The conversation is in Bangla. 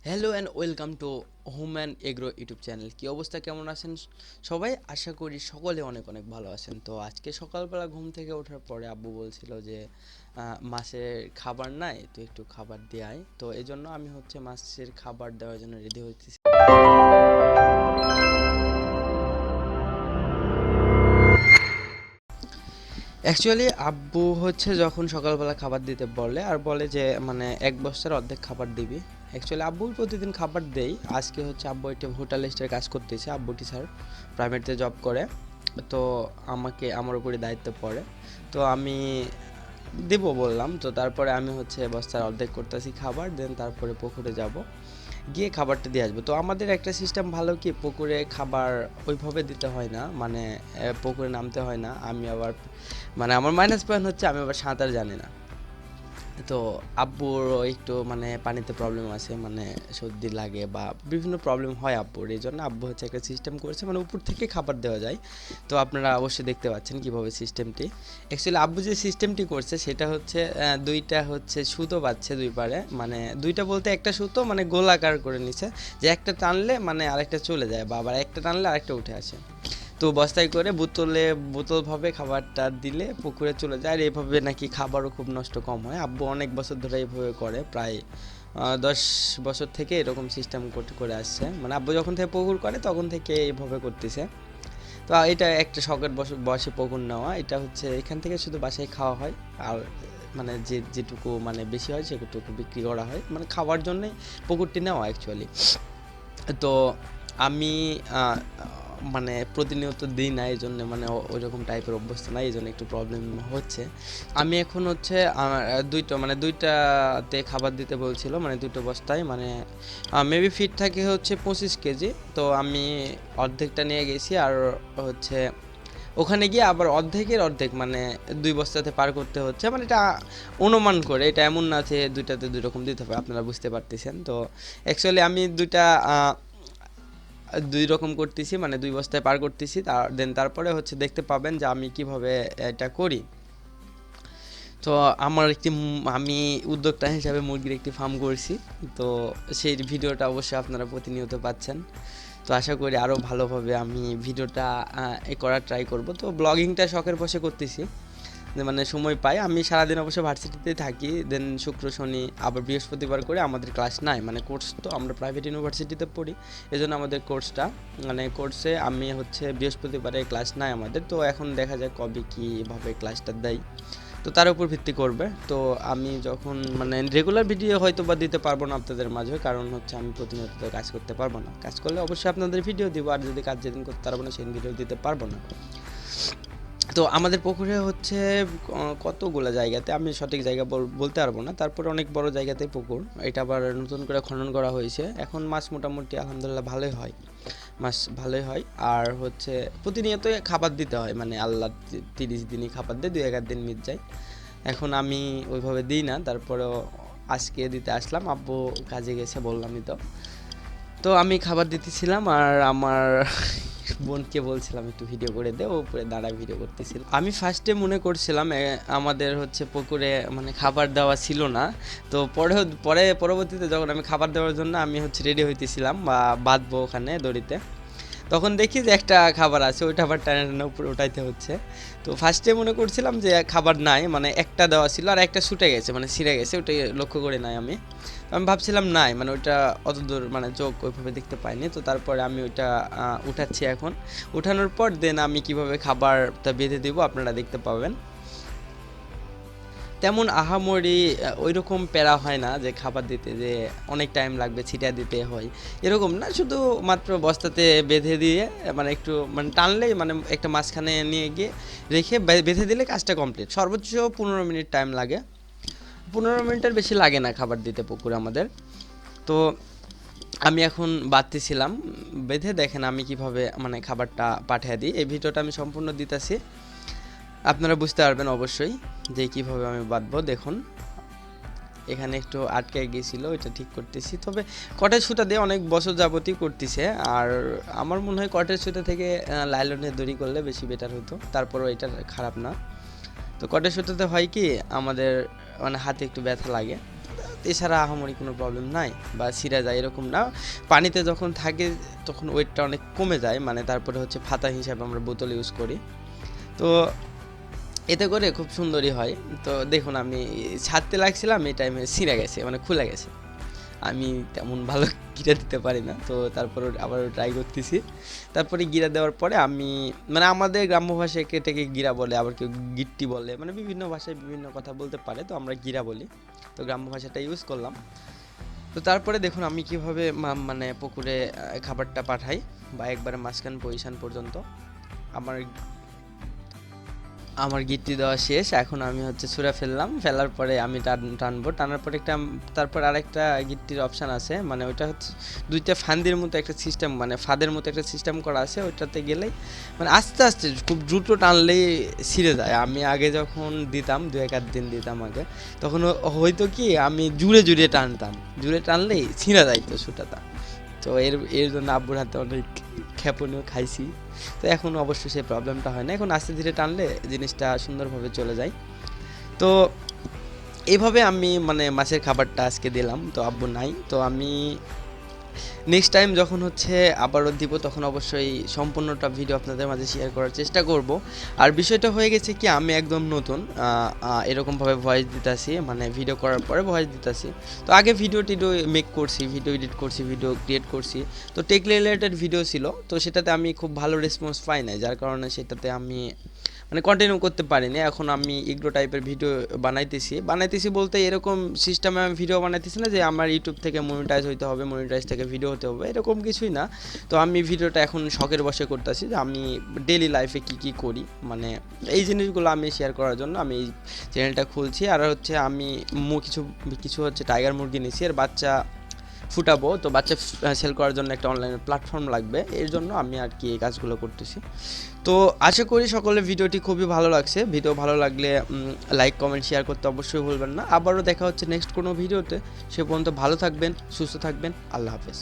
Hello and welcome to home and agro YouTube channel. কী অবস্থা, কেমন আছেন সবাই? আশা করি সকলে অনেক অনেক ভালো আছেন। তো আজকে সকালবেলা ঘুম থেকে ওঠার পরে আব্বু বলছিল যে মাছের খাবার নাই, তো একটু খাবার দিয়ে আয়। তো এই জন্য আমি মাছের খাবার দেওয়ার জন্য রেডি হইতেছি। অ্যাকচুয়ালি আব্বু যখন সকালবেলা খাবার দিতে বলে আর বলে যে এক বস্তার অর্ধেক খাবার দিবি। অ্যাকচুয়ালি আব্বুই প্রতিদিন খাবার দেই। আজকে আব্বু একটা হোটেল স্টার কাজ করতেছে। আব্বু টিচার, প্রাইভেটে জব করে। তো আমার উপরে দায়িত্ব পড়ে। তো আমি দিব বললাম। তো তারপরে আমি বস্তার অর্ধেক করতেছি খাবার, দেন তারপরে পুকুরে যাব, গিয়ে খাবারটা দিয়ে আসবো। তো আমাদের একটা সিস্টেম ভালো, কি পুকুরে খাবার ওইভাবে দিতে হয় না, পুকুরে নামতে হয় না। আমি আবার আমার মাইনাস পয়েন্ট আমি আবার সাঁতার জানি না। তো আব্বুর একটু পানিতে প্রবলেম আছে, সর্দি লাগে বা বিভিন্ন প্রবলেম হয় আব্বুর। এই জন্য আব্বু একটা সিস্টেম করেছে, উপর থেকে খাবার দেওয়া যায়। তো আপনারা অবশ্যই দেখতে পাচ্ছেন কীভাবে সিস্টেমটি। অ্যাকচুয়ালি আব্বু যে সিস্টেমটি করছে সেটা দুইটা সুতো বাঁধছে দুই পারে, দুইটা বলতে একটা সুতো গোলাকার করে নিছে, যে একটা টানলে আরেকটা চলে যায়, বা আবার একটা টানলে আরেকটা উঠে আসে। তো বস্তায় করে বোতলভাবে খাবারটা দিলে পুকুরে চলে যায়। আর এইভাবে নাকি খাবারও খুব নষ্ট কম হয়। আব্বু অনেক বছর ধরে এইভাবে করে, প্রায় 10 বছর থেকে এরকম সিস্টেম করে আসছে। আব্বু যখন থেকে পুকুর করে তখন থেকে এইভাবে করতেছে। তো এটা একটা শখের বয়সে পুকুর নেওয়া। এটা এখান থেকে শুধু বাসায় খাওয়া হয়, আর যেটুকু বেশি হয় সেটুকু বিক্রি করা হয়, খাওয়ার জন্যই পুকুরটি নেওয়া অ্যাকচুয়ালি। তো আমি প্রতিনিয়ত দিই না, এই জন্য ওই রকম টাইপের অভ্যস্ত না, এই জন্য একটু প্রবলেম হচ্ছে। আমি এখন আমার দুইটাতে খাবার দিতে বলছিল, দুটো বস্তায় মেবি ফিট থাকে 25 কেজি। তো আমি অর্ধেকটা নিয়ে গেছি, আর ওখানে গিয়ে আবার অর্ধেকের অর্ধেক 2 বস্তাতে পার করতে হচ্ছে। এটা অনুমান করে, এটা এমন না যে দুইটাতে দুই রকম দিতে হবে, আপনারা বুঝতে পারতেছেন। তো অ্যাকচুয়ালি আমি দুই রকম করতেছি, 2 বস্তায় পার করতেছি। তারপরে দেখতে পাবেন যে আমি কিভাবে এটা করি। তো আমি উদ্যোক্তা হিসাবে মুরগির একটি ফার্ম করছি। তো সেই ভিডিওটা অবশ্যই আপনারা প্রতিনিয়ত পাচ্ছেন। তো আশা করি আরও ভালোভাবে আমি ভিডিওটা করার ট্রাই করব। তো ব্লগিংটা শখের বসে করতেছি, সময় পাই। আমি সারাদিন অবশ্য ভার্সিটিতেই থাকি, দেন শুক্র শনি আবার বৃহস্পতিবার করে আমাদের ক্লাস নাই, কোর্স। তো আমরা প্রাইভেট ইউনিভার্সিটিতে পড়ি, এই জন্য আমাদের কোর্সটা কোর্সে আমি বৃহস্পতিবারে ক্লাস নাই আমাদের। তো এখন দেখা যায় কবে কীভাবে ক্লাসটা দেয়, তো তার উপর ভিত্তি করবে। তো আমি যখন রেগুলার ভিডিও হয়তো বা দিতে পারবো না আপনাদের মাঝে, কারণ আমি প্রতিনিয়ত কাজ করতে পারবো না। কাজ করলে অবশ্যই আপনাদের ভিডিও দিব, আর যদি কাজ যেদিন করতে পারবো না সেদিন ভিডিও দিতে পারবো না। তো আমাদের পুকুরে কতগুলো জায়গাতে, আমি সঠিক জায়গা বলতে পারবো না, তারপরে অনেক বড় জায়গাতেই পুকুর। এটা আবার নতুন করে খনন করা হয়েছে। এখন মাছ মোটামুটি আলহামদুলিল্লাহ ভালোই হয়, মাছ ভালোই হয়। আর প্রতিনিয়তই খাবার দিতে হয়, আল্লাহ 30 দিনই খাবার দেয়, 2-1 দিন মিট যায়। এখন আমি ওইভাবে দিই না, তারপরেও আজকে দিতে আসলাম। আব্বু কাজে গেছে বললামই তো। তো আমি খাবার দিতেছিলাম, আর আমার বোনকে বলছিলাম একটু ভিডিও করে দে, ও উপরে দাঁড়ায় ভিডিও করতেছিল। আমি ফার্স্টে মনে করছিলাম আমাদের পুকুরে খাবার দেওয়া ছিল না। তো পরবর্তীতে যখন আমি খাবার দেওয়ার জন্য আমি রেডি হইতেছিলাম বা বাঁধবো ওখানে দড়িতে, তখন দেখি যে একটা খাবার আছে, ওইটা আবার টানা টানা উপরে উঠাইতে হচ্ছে। তো ফার্স্টে মনে করছিলাম যে খাবার নাই, একটা দেওয়া ছিল আর একটা ছুটে গেছে, ছিঁড়ে গেছে, ওটাই লক্ষ্য করে নাই আমি। আমি ভাবছিলাম নাই, ওইটা অত দূর চোখ ওইভাবে দেখতে পাইনি। তো তারপরে আমি ওইটা উঠাচ্ছি। এখন উঠানোর পর দেন আমি কিভাবে খাবারটা বেঁধে দিব আপনারা দেখতে পাবেন। তেমন আহামরি ওই রকম প্যারা হয় না যে খাবার দিতে যে অনেক টাইম লাগবে, ছিটা দিতে হয়, এরকম না। শুধু মাত্র বস্তাতে বেঁধে দিয়ে একটু টানলেই একটা মাঝখানে নিয়ে গিয়ে রেখে বেঁধে দিলে কাজটা কমপ্লিট। সর্বোচ্চ 15 মিনিট টাইম লাগে, 15 মিনিটের বেশি লাগে না খাবার দিতে পুকুরে আমাদের। তো আমি এখন বাঁধতেছিলাম, বেঁধে দেখেন আমি কিভাবে খাবারটা পাঠিয়ে দিই। এই ভিডিওটা আমি সম্পূর্ণ দিতেছি, আপনারা বুঝতে পারবেন অবশ্যই যে কীভাবে আমি বাঁধবো। দেখুন এখানে একটু আটকে গিয়েছিলো, এটা ঠিক করতেছি। তবে কটের সুতা দিয়ে অনেক বছর যাবতই করতেছে, আর আমার মনে হয় কটের সুতা থেকে লাইলনের দড়ি করলে বেশি বেটার হতো, তারপরও এটা খারাপ না। তো কটের সুতাতে হয় কি আমাদের হাতে একটু ব্যথা লাগে, এছাড়া আহামরি কোনো প্রবলেম নাই বা ছিঁড়া যায় এরকম না। পানিতে যখন থাকে তখন ওয়েটটা অনেক কমে যায়, মানে তারপরে হচ্ছে ফাতা হিসাবে আমরা বোতল ইউজ করি। তো এতে করে খুব সুন্দরই হয়। তো দেখুন আমি ছাড়তে লাগছিলাম, এই টাইমে ছিঁড়ে গেছে, মানে খুলে গেছে। আমি তেমন ভালো গিরা দিতে পারি না, তো তারপর আবারও ট্রাই করতেছি। তারপরে গিরা দেওয়ার পরে আমি, মানে আমাদের গ্রাম্য ভাষায় কেটেকে গিরা বলে, আবার কেউ গিট্টি বলে, মানে বিভিন্ন ভাষায় বিভিন্ন কথা বলতে পারে, তো আমরা গিরা বলি। তো গ্রাম্য ভাষাটা ইউজ করলাম। তো তারপরে দেখুন আমি কিভাবে মানে পুকুরে খাবারটা পাঠাই, বা একবারে মাঝখান পজিশন পর্যন্ত আমার আমার গিট্টি দেওয়া শেষ। এখন আমি হচ্ছে ছুঁড়ে ফেললাম, ফেলার পরে আমি টানবো, টানার পরে একটা, তারপর আরেকটা গিট্টির অপশান আছে, মানে ওইটা হচ্ছে দুইটা ফান্দির মতো একটা সিস্টেম, মানে ফাঁদের মতো একটা সিস্টেম করা আছে। ওইটাতে গেলেই মানে আস্তে আস্তে খুব দ্রুত টানলেই ছিঁড়ে যায়। আমি আগে যখন দিতাম, 2-1 দিন দিতাম আগে, তখন হয়তো কি আমি জুড়ে জুড়ে টানতাম, জুড়ে টানলেই ছিঁড়ে যাইতো সুতাটা। তো এর জন্য আব্বুর হাতে অনেক খ্যাপনিও খাইছি। তো এখন অবশ্য সেই প্রবলেমটা হয় না, এখন আস্তে ধীরে টানলে জিনিসটা সুন্দরভাবে চলে যায়। তো এইভাবে আমি মানে মাছের খাবারটা আজকে দিলাম। তো আব্বু নাই, তো আমি নেক্সট টাইম যখন হচ্ছে আবারও দিব, তখন অবশ্যই সম্পূর্ণটা ভিডিও আপনাদের মাঝে শেয়ার করার চেষ্টা করব। আর বিষয়টা হয়ে গেছে কি, আমি একদম নতুন এরকমভাবে ভয়েস দিতেছি, মানে ভিডিও করার পরে ভয়েস দিতেছি। তো আগে ভিডিও টিডিও মেক করছি, ভিডিও এডিট করছি, ভিডিও ক্রিয়েট করছি, তো টেক রিলেটেড ভিডিও ছিল, তো সেটাতে আমি খুব ভালো রেসপন্স পাই নাই, যার কারণে সেটাতে আমি মানে কন্টিনিউ করতে পারিনি। এখন আমি এগুলো টাইপের ভিডিও বানাইতেছি বলতে এরকম সিস্টেমে আমি ভিডিও বানাইতেছি না যে আমার ইউটিউব থেকে মনিটাইজ হইতে হবে, মনিটাইজ থেকে ভিডিও হতে হবে, এরকম কিছুই না। তো আমি ভিডিওটা এখন শখের বশে করতেছি, যে আমি ডেইলি লাইফে কি করি, মানে এই জিনিসগুলো আমি শেয়ার করার জন্য আমি এই চ্যানেলটা খুলছি। আর হচ্ছে আমি কিছু কিছু হচ্ছে টাইগার মুরগি নিয়েছি, এর বাচ্চা ফুটাবো, তো বাচ্চা সেল করার জন্য একটা অনলাইন প্ল্যাটফর্ম লাগবে, এর জন্য আমি আর কি এই কাজগুলো করতেছি। তো আশা করি সকলের ভিডিওটি খুবই ভালো লাগছে। ভিডিও ভালো লাগলে লাইক কমেন্ট শেয়ার করতে অবশ্যই ভুলবেন না। আবারও দেখা হচ্ছে নেক্সট কোনো ভিডিওতে। সে পর্যন্ত ভালো থাকবেন, সুস্থ থাকবেন। আল্লাহ হাফেজ।